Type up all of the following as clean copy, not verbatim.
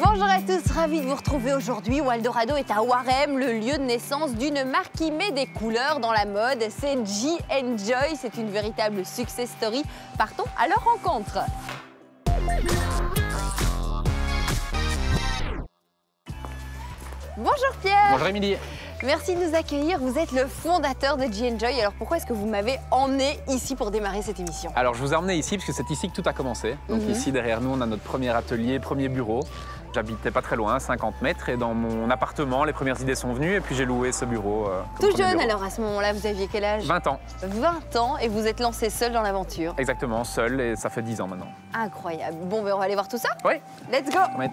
Bonjour à tous, ravi de vous retrouver aujourd'hui. Waldorado est à Warem, le lieu de naissance d'une marque qui met des couleurs dans la mode. C'est G&Joy, c'est une véritable success story. Partons à leur rencontre. Bonjour Pierre. Bonjour Émilie. Merci de nous accueillir. Vous êtes le fondateur de G&Joy. Alors pourquoi est-ce que vous m'avez emmené ici pour démarrer cette émission? Alors je vous ai emmené ici parce que c'est ici que tout a commencé. Donc ici derrière nous on a notre premier atelier, premier bureau. J'habitais pas très loin, 50 mètres, et dans mon appartement les premières idées sont venues et puis j'ai loué ce bureau. Tout jeune alors à ce moment-là, vous aviez quel âge? 20 ans. 20 ans et vous êtes lancé seul dans l'aventure. Exactement, seul, et ça fait 10 ans maintenant. Incroyable. Bon, ben on va aller voir tout ça? Oui. Let's go. Ouais.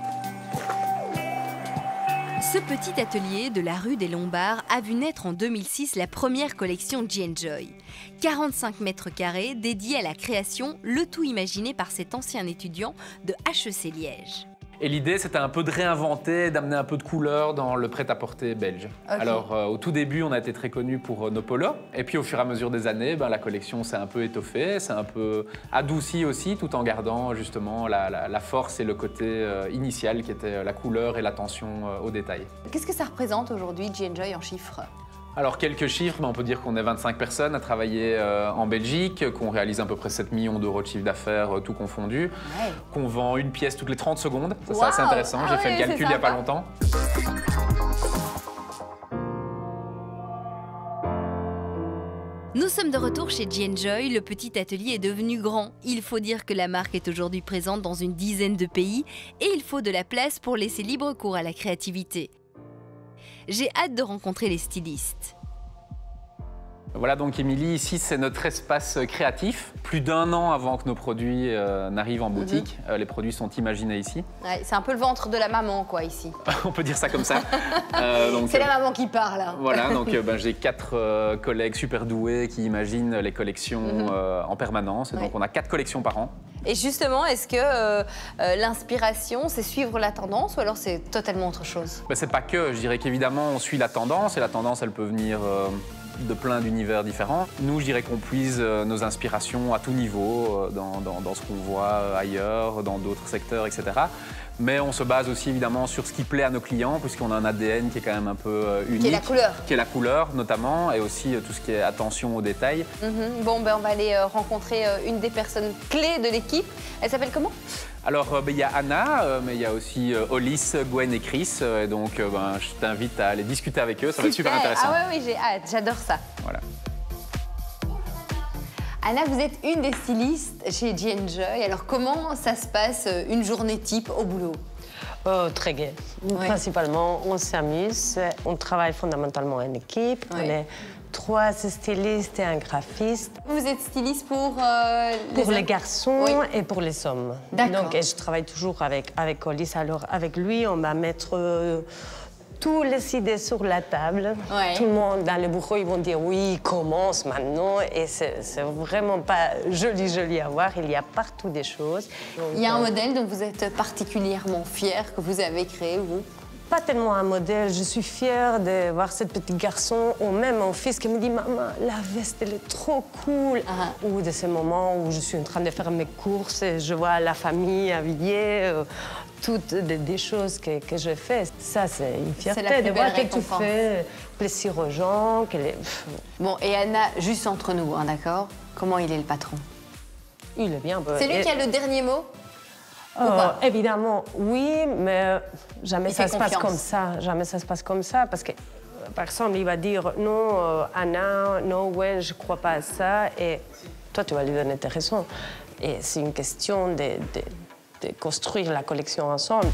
Ce petit atelier de la rue des Lombards a vu naître en 2006 la première collection G&Joy. 45 mètres carrés dédiés à la création, le tout imaginé par cet ancien étudiant de HEC Liège. Et l'idée, c'était un peu de réinventer, d'amener un peu de couleur dans le prêt-à-porter belge. Okay. Alors, au tout début, on a été très connus pour nos polos. Et puis, au fur et à mesure des années, la collection s'est un peu étoffée, s'est un peu adoucie aussi, tout en gardant justement la force et le côté initial qui était la couleur et l'attention aux détails. Qu'est-ce que ça représente aujourd'hui, G&Joy, en chiffres? Alors, quelques chiffres, on peut dire qu'on est 25 personnes à travailler en Belgique, qu'on réalise à peu près 7 millions d'euros de chiffre d'affaires, tout confondu, qu'on vend une pièce toutes les 30 secondes. Ça, c'est assez intéressant. J'ai fait le calcul il n'y a pas longtemps. Nous sommes de retour chez G&Joy, le petit atelier est devenu grand. Il faut dire que la marque est aujourd'hui présente dans une dizaine de pays et il faut de la place pour laisser libre cours à la créativité. J'ai hâte de rencontrer les stylistes. Voilà donc Émilie, ici c'est notre espace créatif. Plus d'1 an avant que nos produits n'arrivent en boutique, les produits sont imaginés ici. Ouais, c'est un peu le ventre de la maman quoi ici. On peut dire ça comme ça. C'est la maman qui parle. Hein. Voilà, donc j'ai 4 collègues super doués qui imaginent les collections en permanence. Et donc on a 4 collections par an. Et justement, est-ce que l'inspiration, c'est suivre la tendance ou alors c'est totalement autre chose? C'est pas que, je dirais qu'évidemment on suit la tendance et la tendance elle peut venir de plein d'univers différents. Nous, je dirais qu'on puise nos inspirations à tout niveau, dans ce qu'on voit ailleurs, dans d'autres secteurs, etc. Mais on se base aussi évidemment sur ce qui plaît à nos clients, puisqu'on a un ADN qui est quand même un peu unique. Qui est la couleur. Qui est la couleur notamment, et aussi tout ce qui est attention aux détails. Bon, on va aller rencontrer une des personnes clés de l'équipe. Elle s'appelle comment? Alors, il y a Anna, mais il y a aussi Olis, Gwen et Chris. Et donc, je t'invite à aller discuter avec eux, ça va être super intéressant. Ah oui, j'ai hâte, j'adore ça. Voilà. Anna, vous êtes une des stylistes chez G&Joy. Alors, comment ça se passe une journée type au boulot? Très gai. Ouais. Principalement, on s'amuse. On travaille fondamentalement en équipe. Ouais. On est 3 stylistes et un graphiste. Vous êtes styliste pour les garçons et pour les hommes. D'accord. Donc, je travaille toujours avec Olis. Alors, avec lui, on va mettre tous les idées sur la table. Ouais. Tout le monde dans le bureau, ils vont dire oui, commence maintenant. Et c'est vraiment pas joli à voir. Il y a partout des choses. Donc, il y a un modèle dont vous êtes particulièrement fier, que vous avez créé, vous? Pas tellement un modèle. Je suis fière de voir ce petit garçon, ou même mon fils qui me dit « Maman, la veste, elle est trop cool !» Ou de ces moments où je suis en train de faire mes courses et je vois la famille habillée, toutes des choses que je fais. Ça, c'est une fierté de voir que tu fais plaisir aux gens. Bon, et Anna, juste entre nous, hein, d'accord? Comment il est le patron? Il est bien. C'est lui qui a le dernier mot? Évidemment, oui, mais jamais ça se passe comme ça. Jamais ça se passe comme ça, parce que, par exemple, il va dire non, Anna, non, ouais, je crois pas à ça, et toi, tu vas lui donner tes raisons. Et c'est une question de construire la collection ensemble.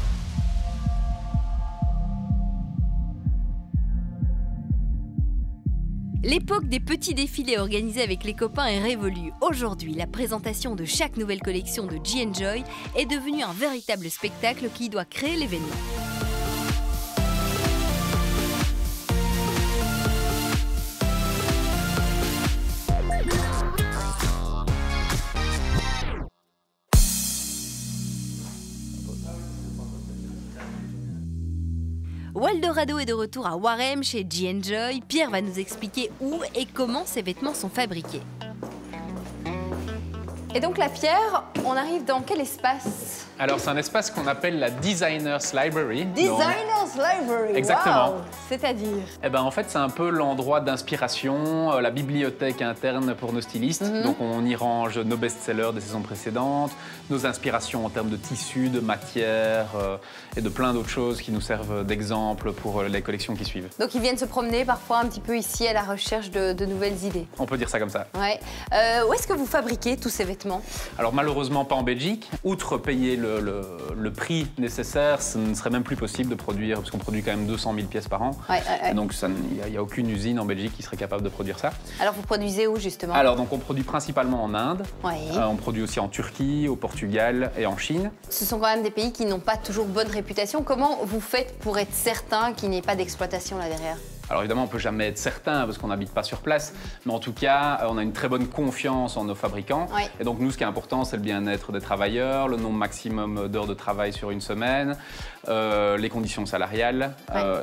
L'époque des petits défilés organisés avec les copains est révolue. Aujourd'hui, la présentation de chaque nouvelle collection de G&Joy est devenue un véritable spectacle qui doit créer l'événement. Waldorado est de retour à Warem chez G&Joy. Pierre va nous expliquer où et comment ces vêtements sont fabriqués. Et donc la Pierre, on arrive dans quel espace? Alors c'est un espace qu'on appelle la Designer's Library. Designer's Library. Exactement. Wow. C'est-à-dire? Eh ben, en fait, c'est un peu l'endroit d'inspiration, la bibliothèque interne pour nos stylistes. Donc on y range nos best-sellers des saisons précédentes, nos inspirations en termes de tissus, de matières et de plein d'autres choses qui nous servent d'exemple pour les collections qui suivent. Donc ils viennent se promener parfois un petit peu ici à la recherche de nouvelles idées. On peut dire ça comme ça. Ouais. Où est-ce que vous fabriquez tous ces vêtements? Alors malheureusement pas en Belgique. Outre payer le prix nécessaire, ce ne serait même plus possible de produire, parce qu'on produit quand même 200 000 pièces par an. Et donc il n'y a aucune usine en Belgique qui serait capable de produire ça. Alors vous produisez où justement? Alors donc on produit principalement en Inde. On produit aussi en Turquie, au Portugal et en Chine. Ce sont quand même des pays qui n'ont pas toujours bonne réputation. Comment vous faites pour être certain qu'il n'y ait pas d'exploitation là derrière? Alors évidemment, on ne peut jamais être certain parce qu'on n'habite pas sur place, mais en tout cas, on a une très bonne confiance en nos fabricants. Et donc nous, ce qui est important, c'est le bien-être des travailleurs, le nombre maximum d'heures de travail sur une semaine, les conditions salariales,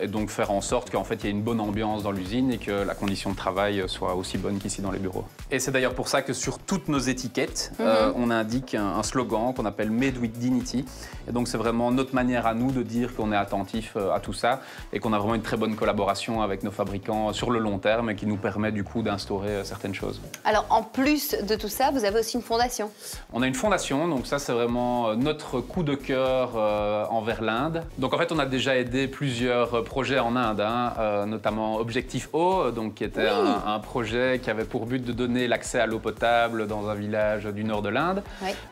et donc faire en sorte qu'en fait, il y ait une bonne ambiance dans l'usine et que la condition de travail soit aussi bonne qu'ici dans les bureaux. Et c'est d'ailleurs pour ça que sur toutes nos étiquettes, on indique un slogan qu'on appelle « Made with Dignity ». Et donc c'est vraiment notre manière à nous de dire qu'on est attentif à tout ça et qu'on a vraiment une très bonne collaboration avec nos fabricants sur le long terme et qui nous permet du coup d'instaurer certaines choses. Alors en plus de tout ça, vous avez aussi une fondation? On a une fondation, donc ça c'est vraiment notre coup de cœur envers l'Inde. Donc en fait on a déjà aidé plusieurs projets en Inde, notamment Objectif Eau, donc qui était un projet qui avait pour but de donner l'accès à l'eau potable dans un village du nord de l'Inde.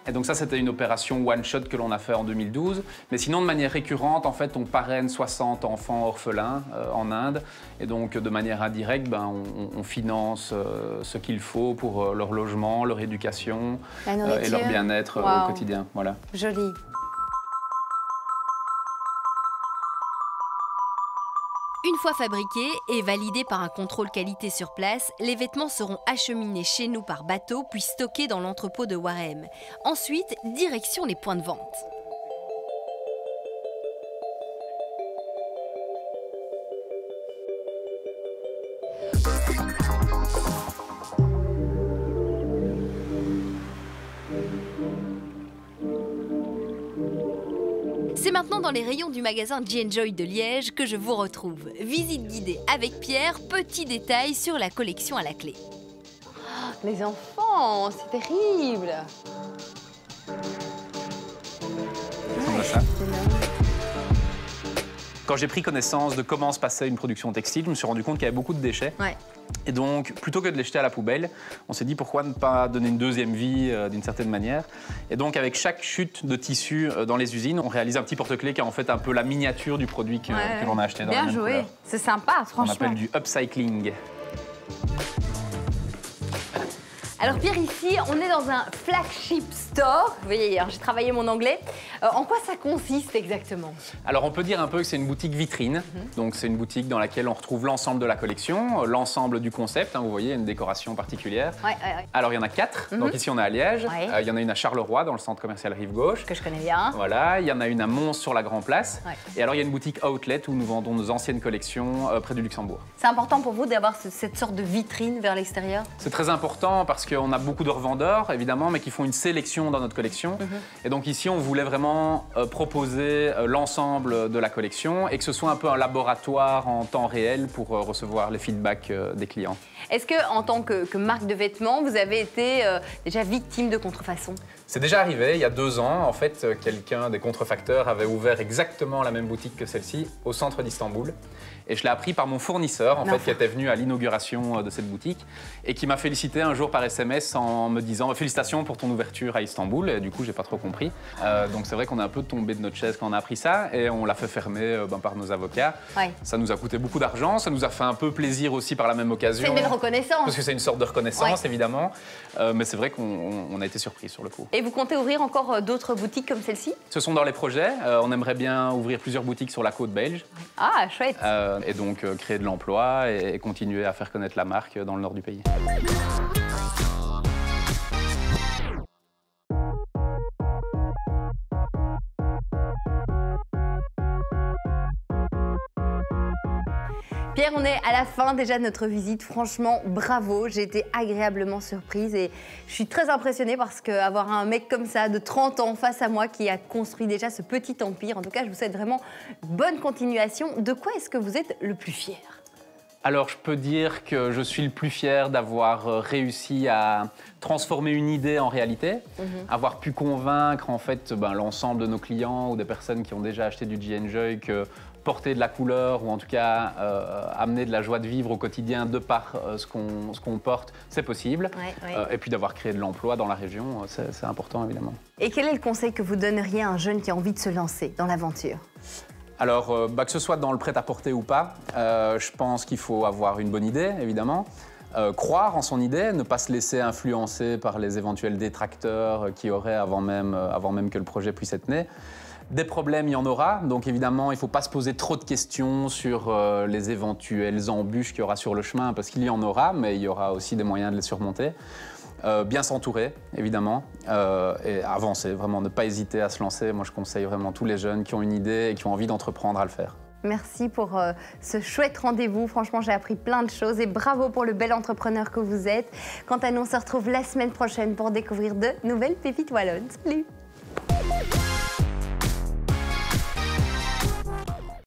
Et donc ça c'était une opération one shot que l'on a fait en 2012. Mais sinon de manière récurrente, en fait on parraine 60 enfants orphelins en Inde. Et donc, de manière indirecte, on finance ce qu'il faut pour leur logement, leur éducation et leur bien-être au quotidien. Voilà. Joli. Une fois fabriqués et validés par un contrôle qualité sur place, les vêtements seront acheminés chez nous par bateau puis stockés dans l'entrepôt de Warem. Ensuite, direction les points de vente. C'est maintenant dans les rayons du magasin G&Joy de Liège que je vous retrouve. Visite guidée avec Pierre, petits détails sur la collection à la clé. Oh, les enfants, c'est terrible. Comme ça. Quand j'ai pris connaissance de comment se passait une production textile, je me suis rendu compte qu'il y avait beaucoup de déchets. Et donc, plutôt que de les jeter à la poubelle, on s'est dit pourquoi ne pas donner une deuxième vie d'une certaine manière. Et donc, avec chaque chute de tissu dans les usines, on réalise un petit porte-clés qui est en fait un peu la miniature du produit que l'on a acheté dans la même couleur. Bien joué, c'est sympa, franchement. On appelle du upcycling. Alors Pierre, ici, on est dans un flagship store. Vous voyez, j'ai travaillé mon anglais. En quoi ça consiste exactement? Alors on peut dire un peu que c'est une boutique vitrine. Donc c'est une boutique dans laquelle on retrouve l'ensemble de la collection, l'ensemble du concept. Vous voyez, il y a une décoration particulière. Alors il y en a 4. Donc ici on est à Liège. Il y en a une à Charleroi, dans le centre commercial Rive-Gauche. Que je connais bien. Voilà, il y en a une à Mons sur la Grand Place. Et alors il y a une boutique outlet où nous vendons nos anciennes collections près du Luxembourg. C'est important pour vous d'avoir cette sorte de vitrine vers l'extérieur? C'est très important parce qu'on a beaucoup de revendeurs, évidemment, mais qui font une sélection dans notre collection. Et donc ici, on voulait vraiment proposer l'ensemble de la collection et que ce soit un peu un laboratoire en temps réel pour recevoir les feedbacks des clients. Est-ce que, en tant que marque de vêtements, vous avez été déjà victime de contrefaçon? C'est déjà arrivé, il y a 2 ans. En fait, quelqu'un des contrefacteurs avait ouvert exactement la même boutique que celle-ci au centre d'Istanbul. Et je l'ai appris par mon fournisseur, en fait, qui était venu à l'inauguration de cette boutique et qui m'a félicité un jour par SMS en me disant « Félicitations pour ton ouverture à Istanbul ». Et du coup, j'ai pas trop compris. Donc c'est vrai qu'on est un peu tombé de notre chaise quand on a appris ça et on l'a fait fermer par nos avocats. Ça nous a coûté beaucoup d'argent, ça nous a fait un peu plaisir aussi par la même occasion. C'est une belle reconnaissance. Parce que c'est une sorte de reconnaissance, évidemment. Mais c'est vrai qu'on a été surpris sur le coup. Et vous comptez ouvrir encore d'autres boutiques comme celle-ci? Ce sont dans les projets. On aimerait bien ouvrir plusieurs boutiques sur la côte belge. Ah, chouette. Et donc créer de l'emploi et continuer à faire connaître la marque dans le nord du pays. Pierre, on est à la fin déjà de notre visite. Franchement, bravo. J'ai été agréablement surprise et je suis très impressionnée parce qu'avoir un mec comme ça de 30 ans face à moi qui a construit déjà ce petit empire, en tout cas, je vous souhaite vraiment bonne continuation. De quoi est-ce que vous êtes le plus fier? Alors, je peux dire que je suis le plus fier d'avoir réussi à transformer une idée en réalité, avoir pu convaincre en fait l'ensemble de nos clients ou des personnes qui ont déjà acheté du G&Joy que porter de la couleur ou en tout cas amener de la joie de vivre au quotidien de par ce qu'on porte, c'est possible. Et puis d'avoir créé de l'emploi dans la région, c'est important évidemment. Et quel est le conseil que vous donneriez à un jeune qui a envie de se lancer dans l'aventure? Alors, que ce soit dans le prêt-à-porter ou pas, je pense qu'il faut avoir une bonne idée, évidemment, croire en son idée, ne pas se laisser influencer par les éventuels détracteurs qu'il y aurait avant même que le projet puisse être né. Des problèmes, il y en aura, donc évidemment, il ne faut pas se poser trop de questions sur les éventuelles embûches qu'il y aura sur le chemin, parce qu'il y en aura, mais il y aura aussi des moyens de les surmonter. Bien s'entourer, évidemment, et avancer, vraiment ne pas hésiter à se lancer. Moi, je conseille vraiment tous les jeunes qui ont une idée et qui ont envie d'entreprendre à le faire. Merci pour ce chouette rendez-vous. Franchement, j'ai appris plein de choses et bravo pour le bel entrepreneur que vous êtes. Quant à nous, on se retrouve la semaine prochaine pour découvrir de nouvelles pépites wallonnes. Salut!